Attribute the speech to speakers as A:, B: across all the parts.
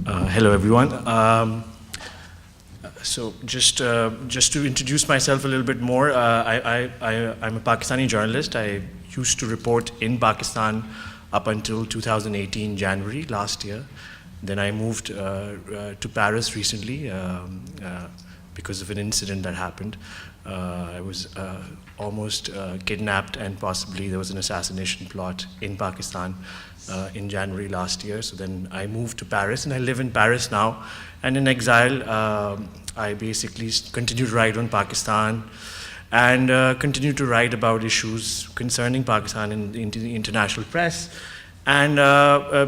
A: Hello, everyone. So just to introduce myself a little bit more, I'm a Pakistani journalist. I used to report in Pakistan up until 2018 January last year. Then I moved to Paris recently because of an incident that happened. I was almost kidnapped, and possibly there was an assassination plot in Pakistan in January last year. So then I moved to Paris, and I live in Paris now. And in exile, I basically continue to write on Pakistan and continue to write about issues concerning Pakistan in the international press. And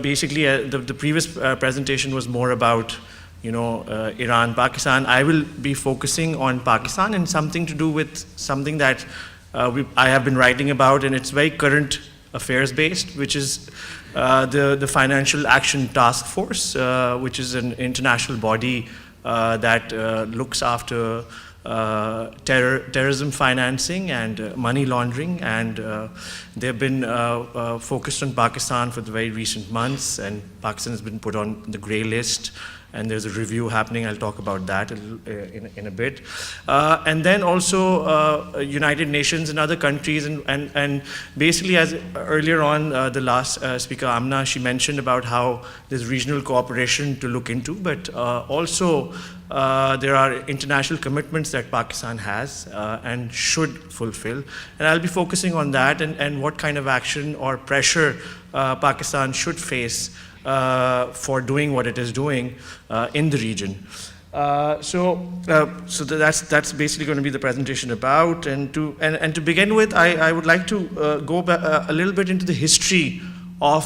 A: basically, the previous presentation was more about, Iran, Pakistan. I will be focusing on Pakistan and something to do with something that I have been writing about, and it's very current affairs based, which is the Financial Action Task Force, which is an international body that looks after terrorism financing and money laundering, and they've been focused on Pakistan for the very recent months, and Pakistan has been put on the grey list, and there's a review happening. I'll talk about that in a bit. And then also United Nations and other countries, and basically, as earlier on, the last speaker, Amna, she mentioned about how there's regional cooperation to look into, but also there are international commitments that Pakistan has and should fulfill. And I'll be focusing on that and what kind of action or pressure Pakistan should face for doing what it is doing in the region. So that's basically going to be the presentation about. And to begin with, I would like to go a little bit into the history of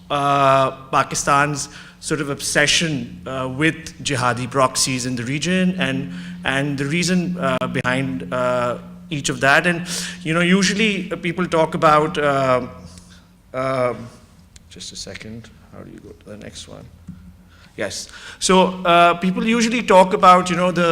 A: Pakistan's sort of obsession with jihadi proxies in the region and the reason behind each of that. And usually people talk about just a second. How do you go to the next one? Yes. So people usually talk about the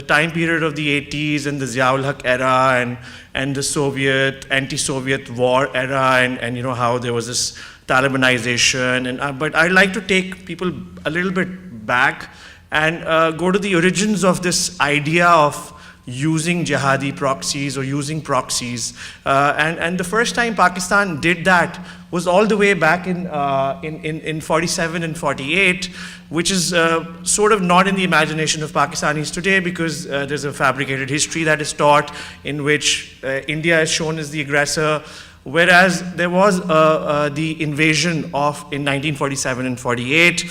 A: time period of the 80s and the Ziaul Haq era and the Soviet anti-Soviet war era and how there was this Talibanization but I'd like to take people a little bit back and go to the origins of this idea of using jihadi proxies or using proxies. And the first time Pakistan did that was all the way back in 47 and 48, which is sort of not in the imagination of Pakistanis today, because there's a fabricated history that is taught in which India is shown as the aggressor, whereas there was the invasion in 1947 and 48.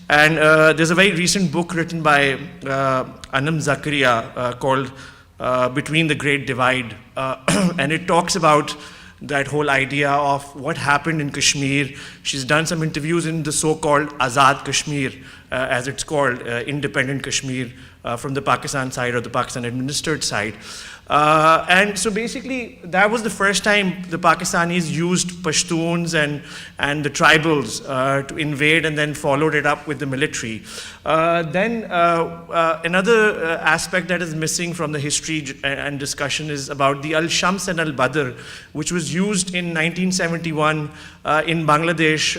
A: And there's a very recent book written by Anam Zakaria called Between the Great Divide, and it talks about that whole idea of what happened in Kashmir. She's done some interviews in the so-called Azad Kashmir, as it's called, independent Kashmir, from the Pakistan side or the Pakistan administered side. And so basically, that was the first time the Pakistanis used Pashtuns and the tribals to invade, and then followed it up with the military. Then another aspect that is missing from the history and discussion is about the Al-Shams and Al-Badr, which was used in 1971 in Bangladesh,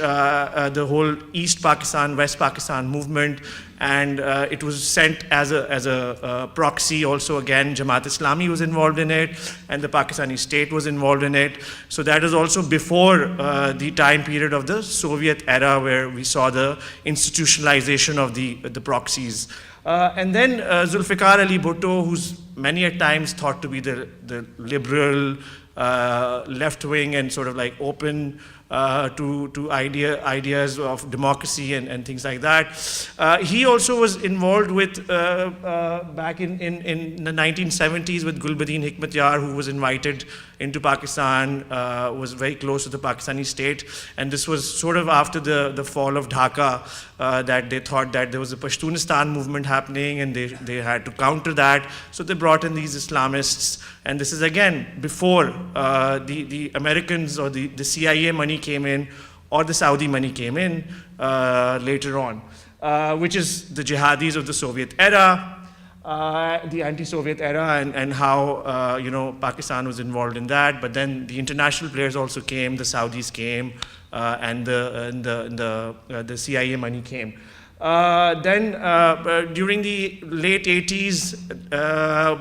A: the whole East Pakistan, West Pakistan movement. And it was sent as a proxy also. Again, Jamaat Islami was involved in it, and the Pakistani state was involved in it. So that is also before the time period of the Soviet era, where we saw the institutionalization of the proxies. And then Zulfikar Ali Bhutto, who's many a times thought to be the liberal, left-wing and sort of like open to ideas of democracy and things like that. He also was involved with, back in the 1970s, with Gulbuddin Hikmatyar, who was invited into Pakistan, was very close to the Pakistani state. And this was sort of after the fall of Dhaka, that they thought that there was a Pashtunistan movement happening, and they had to counter that. So they brought in these Islamists. And this is again before the Americans or the CIA money came in, or the Saudi money came in later on, which is the jihadis of the Soviet era, the anti-Soviet era, and how Pakistan was involved in that. But then the international players also came. The Saudis came, and the CIA money came. Then during the late 80s,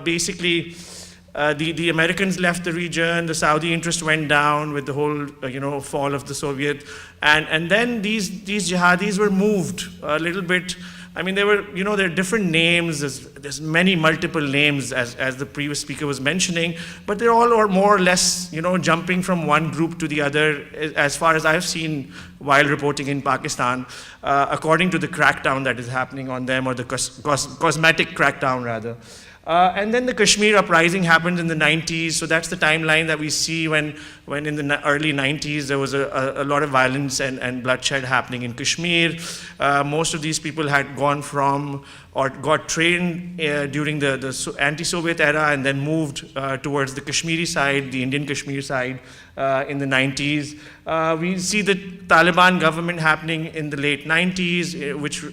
A: basically the Americans left the region, the Saudi interest went down with the whole fall of the Soviet, and then these jihadis were moved a little bit. I mean, there are different names. There's many multiple names, as the previous speaker was mentioning, but they're all more or less, jumping from one group to the other, as far as I've seen while reporting in Pakistan, according to the crackdown that is happening on them, or the cosmetic crackdown rather. And then the Kashmir uprising happened in the 90s, so that's the timeline that we see when in the early 90s there was a lot of violence and bloodshed happening in Kashmir. Most of these people had gone from or got trained during the anti-Soviet era and then moved towards the Kashmiri side, the Indian Kashmir side in the 90s. We see the Taliban government happening in the late 90s, which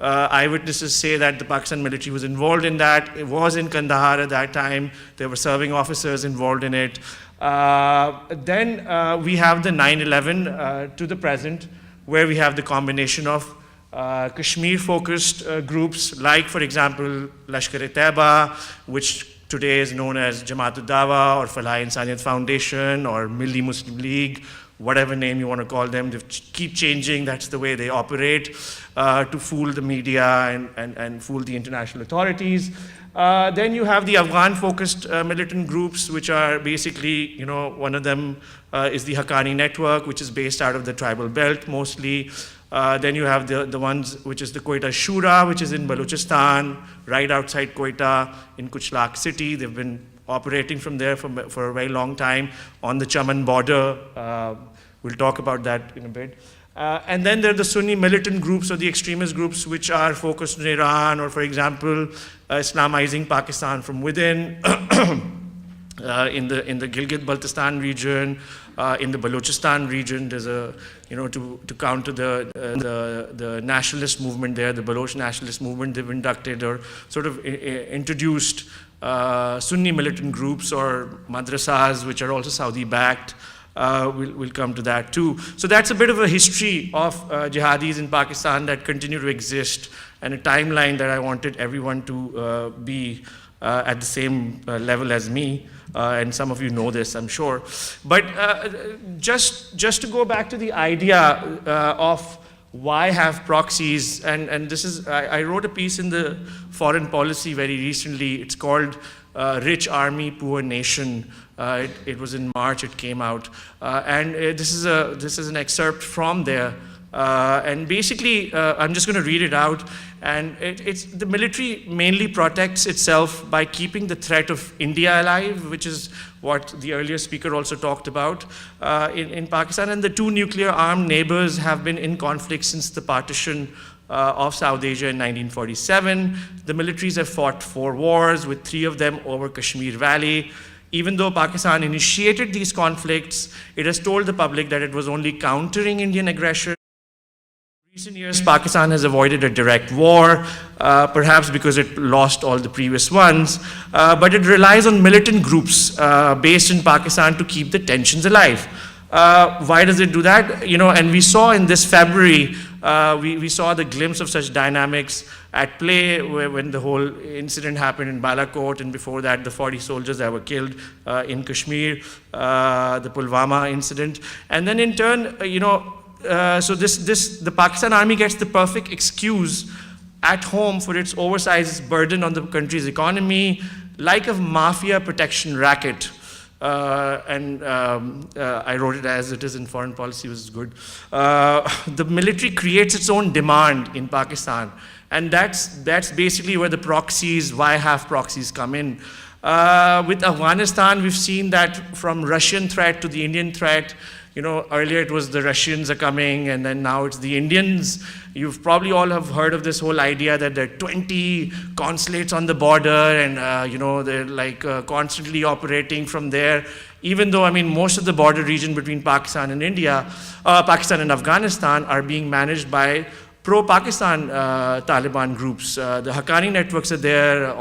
A: eyewitnesses say that the Pakistan military was involved in that. It was in Kandahar at that time. There were serving officers involved in it. Then we have the 9/11 to the present, where we have the combination of Kashmir-focused groups, like, for example, Lashkar-e-Taiba, which today is known as Jamaat-ud-Dawa or Falah-e-Insaniyat Foundation or Milli Muslim League, whatever name you want to call them. They keep changing. That's the way they operate to fool the media and fool the international authorities. Then you have the Afghan-focused militant groups, which are basically, one of them is the Haqqani Network, which is based out of the tribal belt mostly. Then you have the ones which is the Quetta Shura, which is in Balochistan, right outside Quetta in Kuchlak city. They've been operating from there for a very long time on the Chaman border. We'll talk about that in a bit. And then there are the Sunni militant groups or the extremist groups which are focused on Iran or, for example, Islamizing Pakistan from within. In the Gilgit-Baltistan region, in the Balochistan region, there's to counter the nationalist movement there, the Baloch nationalist movement, they've inducted or sort of introduced Sunni militant groups or madrasas, which are also Saudi-backed. We'll come to that too. So that's a bit of a history of jihadis in Pakistan that continue to exist, and a timeline that I wanted everyone to be at the same level as me. And some of you know this, I'm sure. But just to go back to the idea of why have proxies, and this is, I wrote a piece in the Foreign Policy very recently. It's called Rich Army, Poor Nation. It was in March, it came out. And this is an excerpt from there. And basically, I'm just going to read it out. And the military mainly protects itself by keeping the threat of India alive, which is what the earlier speaker also talked about in Pakistan. And the two nuclear armed neighbors have been in conflict since the partition of South Asia in 1947. The militaries have fought 4 wars, with 3 of them over Kashmir Valley. Even though Pakistan initiated these conflicts, it has told the public that it was only countering Indian aggression. In recent years, Pakistan has avoided a direct war, perhaps because it lost all the previous ones, but it relies on militant groups based in Pakistan to keep the tensions alive. Why does it do that? And we saw in this February, we saw the glimpse of such dynamics at play when the whole incident happened in Balakot, and before that, the 40 soldiers that were killed in Kashmir, the Pulwama incident. And then in turn, so the Pakistan army gets the perfect excuse at home for its oversized burden on the country's economy, like a mafia protection racket. I wrote it as it is in Foreign Policy, which is good. The military creates its own demand in Pakistan, and that's basically where the proxies, why have proxies come in. With Afghanistan, we've seen that from Russian threat to the Indian threat. Earlier it was the Russians are coming, and then now it's the Indians. You've probably all have heard of this whole idea that there are 20 consulates on the border, and they're like constantly operating from there. Even though, most of the border region between Pakistan and India, Pakistan and Afghanistan are being managed by pro-Pakistan Taliban groups. The Haqqani networks are there,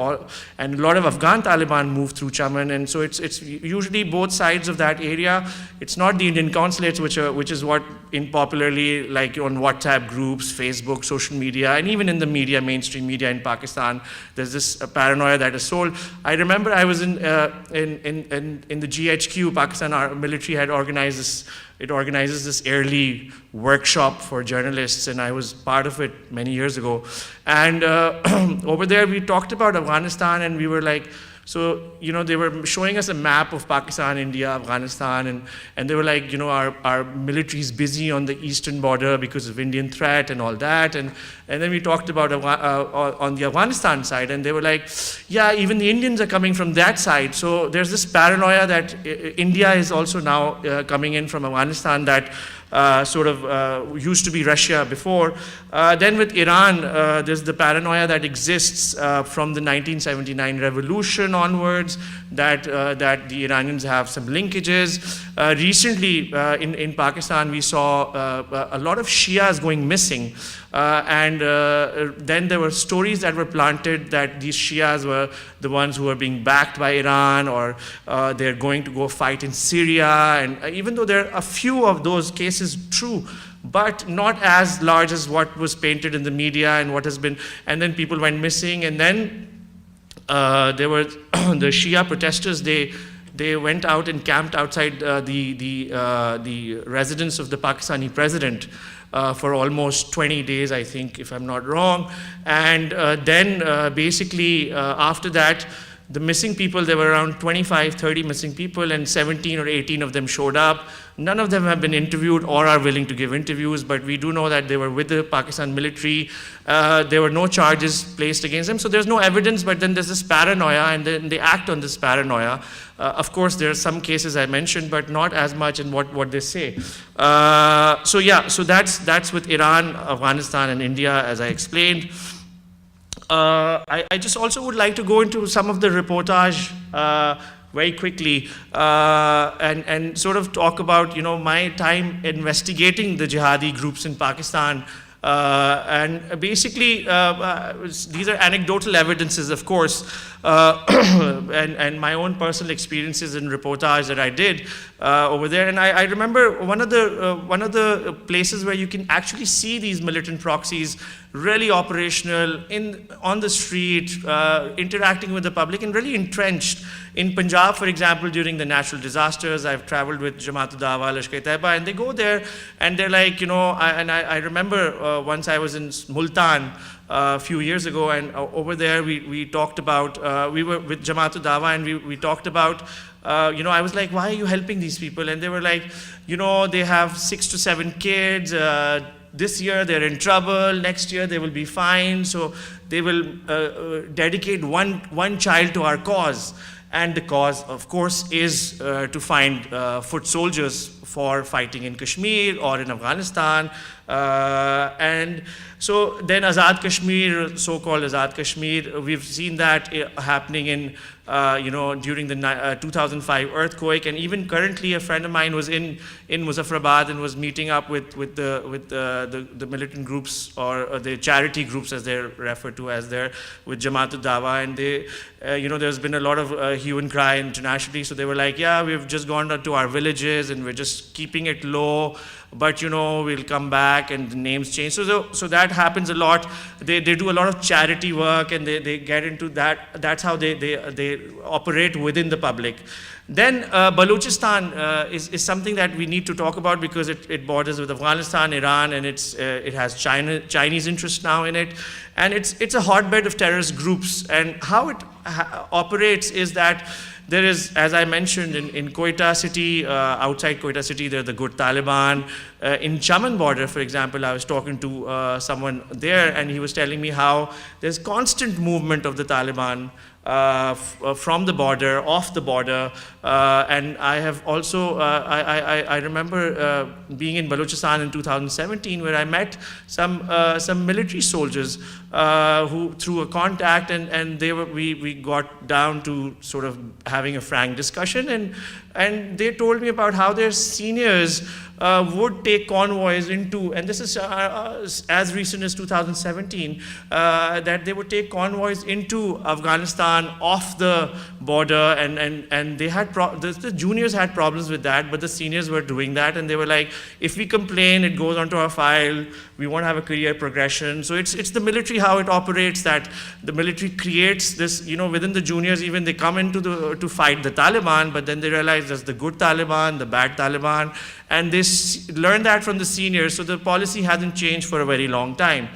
A: and a lot of Afghan Taliban move through Chaman, and so it's usually both sides of that area. It's not the Indian consulates, which is what in popularly, like on WhatsApp groups, Facebook, social media, and even in the media, mainstream media in Pakistan, there's this paranoia that is sold. I remember I was in the GHQ, Pakistan military had organized this. It organizes this yearly workshop for journalists, and I was part of it many years ago. And over there, we talked about Afghanistan, and we were like, so, they were showing us a map of Pakistan, India, Afghanistan, and they were like, our military is busy on the eastern border because of Indian threat and all that. And then we talked about on the Afghanistan side, and they were like, yeah, even the Indians are coming from that side. So there's this paranoia that India is also now coming in from Afghanistan that used to be Russia before. Then with Iran, there's the paranoia that exists from the 1979 revolution onwards, that the Iranians have some linkages. Recently, in Pakistan, we saw a lot of Shias going missing. And then there were stories that were planted that these Shias were the ones who were being backed by Iran, or they're going to go fight in Syria. And even though there are a few of those cases true, but not as large as what was painted in the media and what has been, and then people went missing. And then there were the Shia protesters, they went out and camped outside the residence of the Pakistani president for almost 20 days, I think, if I'm not wrong. And then basically after that, the missing people, there were around 25, 30 missing people, and 17 or 18 of them showed up. None of them have been interviewed or are willing to give interviews, but we do know that they were with the Pakistan military. There were no charges placed against them, so there's no evidence, but then there's this paranoia, and then they act on this paranoia. Of course, there are some cases I mentioned, but not as much in what they say. So that's with Iran, Afghanistan, and India, as I explained. I just also would like to go into some of the reportage very quickly and sort of talk about my time investigating the jihadi groups in Pakistan. And basically, these are anecdotal evidences, of course, and my own personal experiences in reportage that I did over there. And I remember one of the places where you can actually see these militant proxies really operational on the street, interacting with the public, and really entrenched. In Punjab, for example, during the natural disasters, I've traveled with Jamaat-ud-Dawa, Lashkar-e-Taiba, and they go there, and they're like, I remember once I was in Multan a few years ago, and over there we talked about, we were with Jamaat-ud-Dawa, and we talked about, I was like, why are you helping these people? And they were like, they have 6 to 7 kids, this year they're in trouble, next year they will be fine, so they will dedicate one child to our cause. And the cause, of course, is to find foot soldiers for fighting in Kashmir or in Afghanistan. And so then Azad Kashmir, so-called Azad Kashmir, we've seen that happening in, during the 2005 earthquake. And even currently, a friend of mine was in Muzaffarabad and was meeting up with the militant groups, or the charity groups, as they're referred to as there, with Jamaat-ud-Dawa. And they, there's been a lot of hue and cry internationally. So they were like, yeah, we've just gone to our villages and we're just keeping it low, but we'll come back, and the names change. So that happens a lot. They do a lot of charity work, and they get into that. That's how they operate within the public. Then Balochistan is something that we need to talk about because it borders with Afghanistan, Iran, and it has Chinese interest now in it. And it's a hotbed of terrorist groups. And how it operates is that there is, as I mentioned, in Quetta city, outside Quetta city, there are the good Taliban. In Chaman border, for example, I was talking to someone there, and he was telling me how there's constant movement of the Taliban from the border, off the border, and I have also, I remember being in Balochistan in 2017, where I met some military soldiers who, through a contact, and we got down to sort of having a frank discussion, and they told me about how their seniors would take convoys into, and this is as recent as 2017, that they would take convoys into Afghanistan off the border, and they had the juniors had problems with that, but the seniors were doing that, and they were like, if we complain, it goes onto our file, we won't have a career progression. So it's the military, how it operates, that the military creates this, within the juniors, even they come into to fight the Taliban, but then they realize there's the good Taliban, the bad Taliban, and they learn that from the seniors, so the policy hasn't changed for a very long time.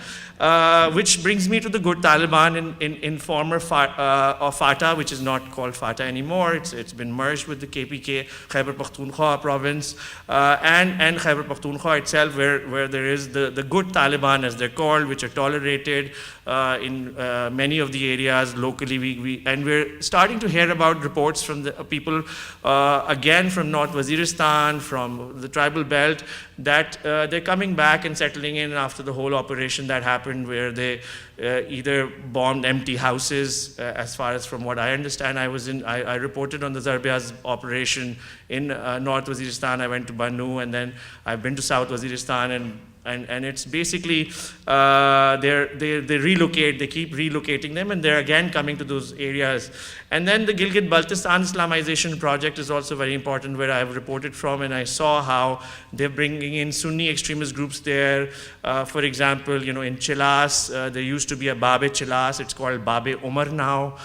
A: Which brings me to the good Taliban in former FATA, which is not called FATA anymore. It's been merged with the KPK, Khyber Pakhtunkhwa province, and Khyber Pakhtunkhwa itself, where there is the good Taliban, as they're called, which are tolerated in many of the areas locally. And we're starting to hear about reports from the people, again from North Waziristan, from the tribal belt, that they're coming back and settling in after the whole operation that happened, where they either bombed empty houses, as far as from what I understand. I reported on the Zarbiya's operation in North Waziristan. I went to Bannu, and then I've been to South Waziristan, and it's basically they relocate, they keep relocating them, and they're again coming to those areas. And then the Gilgit-Baltistan Islamization project is also very important, where I've reported from, and I saw how they're bringing in Sunni extremist groups there. For example, in Chilas, there used to be a Babe Chilas, it's called Babe Umar now.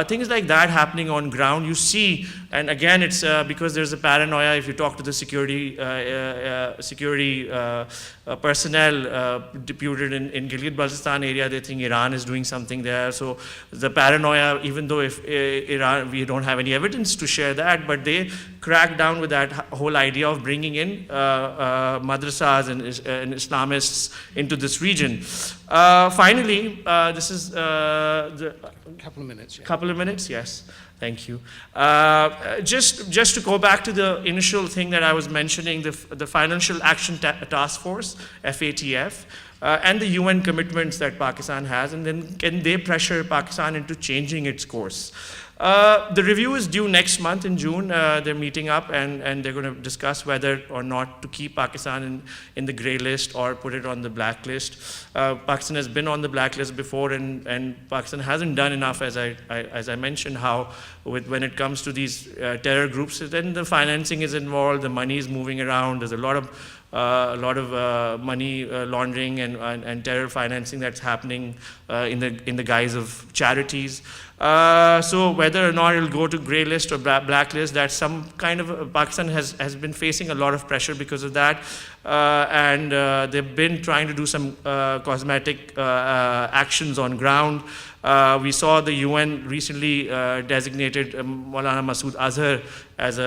A: Things like that happening on ground, you see, and again, it's because there's a paranoia. If you talk to the security personnel deputed in Gilgit-Baltistan area, they think Iran is doing something there. So the paranoia, even though if Iran, we don't have any evidence to share that, but they crack down with that whole idea of bringing in madrasas and Islamists into this region. Finally, this is the
B: couple of minutes. Yeah.
A: Couple of minutes, yes. Thank you. Just to go back to the initial thing that I was mentioning, the Financial Action Task Force, FATF, and the UN commitments that Pakistan has, and then can they pressure Pakistan into changing its course? The review is due next month in June. They're meeting up, and they're going to discuss whether or not to keep Pakistan in the grey list or put it on the blacklist. Pakistan has been on the blacklist before, and Pakistan hasn't done enough, as I mentioned, how when it comes to these terror groups, then the financing is involved, the money is moving around, there's a lot of money laundering and terror financing that's happening in the guise of charities. So whether or not it'll go to grey list or blacklist, that's some kind of, Pakistan has been facing a lot of pressure because of that, and they've been trying to do some cosmetic actions on ground. We saw the UN recently designated Maulana Masood Azhar as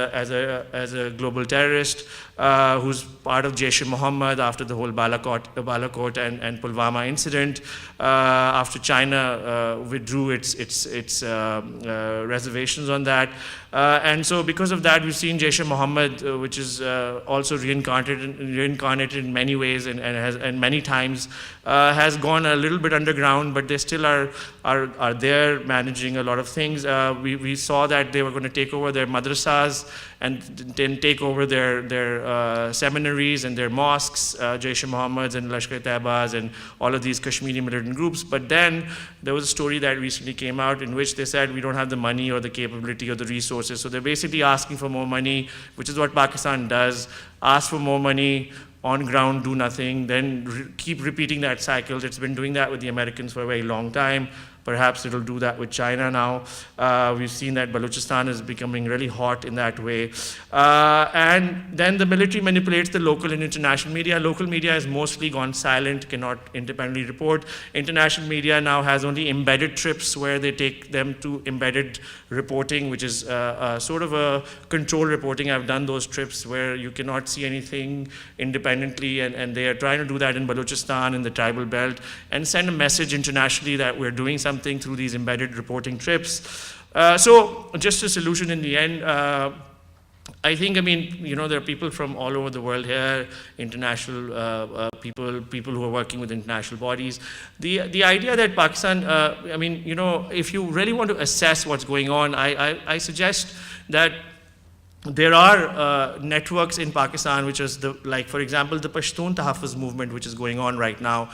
A: a global terrorist who's part of Jaish-e-Mohammed after the whole Balakot and Pulwama incident, after China withdrew its reservations on that. And so because of that, we've seen Jaish-e-Mohammed, which is also reincarnated in many ways and many times, has gone a little bit underground, but they still are there managing a lot of things. We saw that they were going to take over their madrasas and then take over their seminaries and their mosques, Jaish-e-Mohammed's and Lashkar-e-Taibas and all of these Kashmiri militant groups. But then there was a story that recently came out in which they said we don't have the money or the capability or the resources. So they're basically asking for more money, which is what Pakistan does, ask for more money, on ground, do nothing, then keep repeating that cycle. It's been doing that with the Americans for a very long time. Perhaps it'll do that with China now. We've seen that Balochistan is becoming really hot in that way. And then the military manipulates the local and international media. Local media has mostly gone silent, cannot independently report. International media now has only embedded trips where they take them to embedded reporting, which is sort of a control reporting. I've done those trips where you cannot see anything independently, and they are trying to do that in Balochistan, in the tribal belt, and send a message internationally that we're doing something through these embedded reporting trips. So just a solution in the end. I think, there are people from all over the world here, international people who are working with international bodies. The idea that Pakistan, if you really want to assess what's going on, I suggest that there are networks in Pakistan, which is like, for example, the Pashtun Tahaffuz movement, which is going on right now,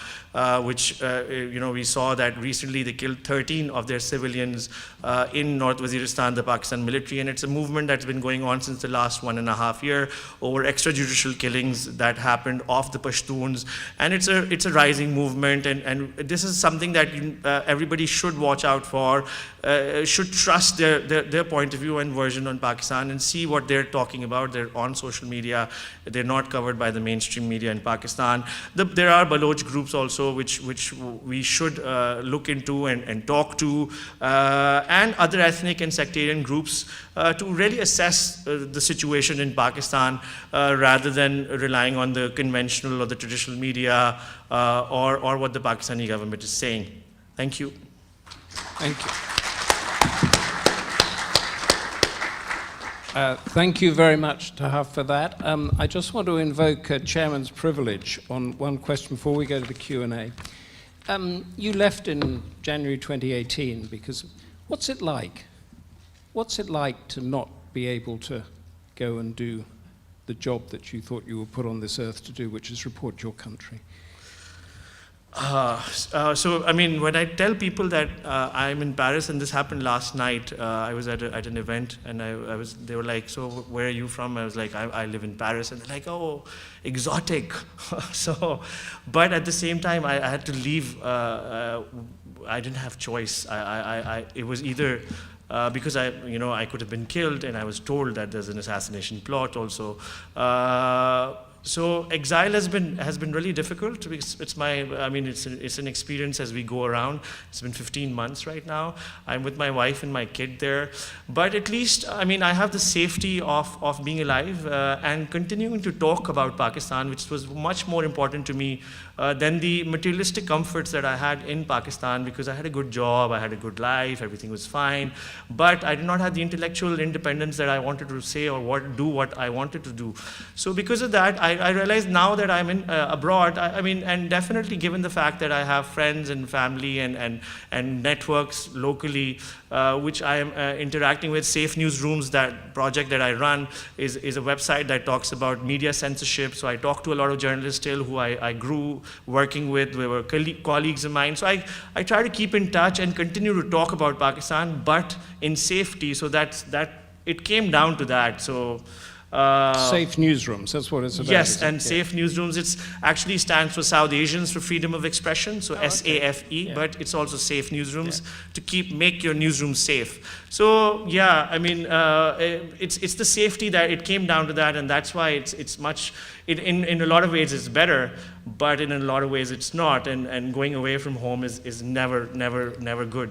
A: which, we saw that recently they killed 13 of their civilians in North Waziristan, the Pakistan military, and it's a movement that's been going on since the last 1.5 years over extrajudicial killings that happened of the Pashtuns, and it's a rising movement, and this is something that everybody should watch out for, should trust their point of view and version on Pakistan and see what they're talking about. They're on social media. They're not covered by the mainstream media in Pakistan. There are Baloch groups also which we should look into and talk to, and other ethnic and sectarian groups to really assess the situation in Pakistan rather than relying on the conventional or the traditional media or what the Pakistani government is saying. Thank you.
B: Thank you. Thank you very much, Taha, for that. I just want to invoke Chairman's privilege on one question before we go to the Q&A. You left in January 2018 because what's it like? What's it like to not be able to go and do the job that you thought you were put on this earth to do, which is report your country?
A: So, I mean, when I tell people that I'm in Paris, and this happened last night, I was at an event, and they were like, so where are you from? I was like, I live in Paris, and they're like, oh, exotic. So, but at the same time, I had to leave. I didn't have choice. It was either because I could have been killed, and I was told that there's an assassination plot also. So exile has been really difficult. It's an experience as we go around. It's been 15 months right now. I'm with my wife and my kid there, but at least I have the safety of being alive and continuing to talk about Pakistan, which was much more important to me than the materialistic comforts that I had in Pakistan, because I had a good job, I had a good life, everything was fine, but I did not have the intellectual independence that I wanted to say or do what I wanted to do. So because of that, I realized now that I'm abroad, and definitely given the fact that I have friends and family and networks locally, which I am interacting with. Safe Newsrooms, that project that I run, is a website that talks about media censorship. So I talk to a lot of journalists still who I grew working with. They were colleagues of mine. So I try to keep in touch and continue to talk about Pakistan, but in safety. So that it came down to that. So.
B: Safe Newsrooms, that's what it's about.
A: Yes, and Safe Newsrooms, it actually stands for South Asians for Freedom of Expression, so SAFE, yeah. But it's also Safe Newsrooms, yeah, to make your newsroom safe. So yeah, it's the safety that it came down to that, and that's why it's much, in a lot of ways it's better, but in a lot of ways it's not, and going away from home is never good.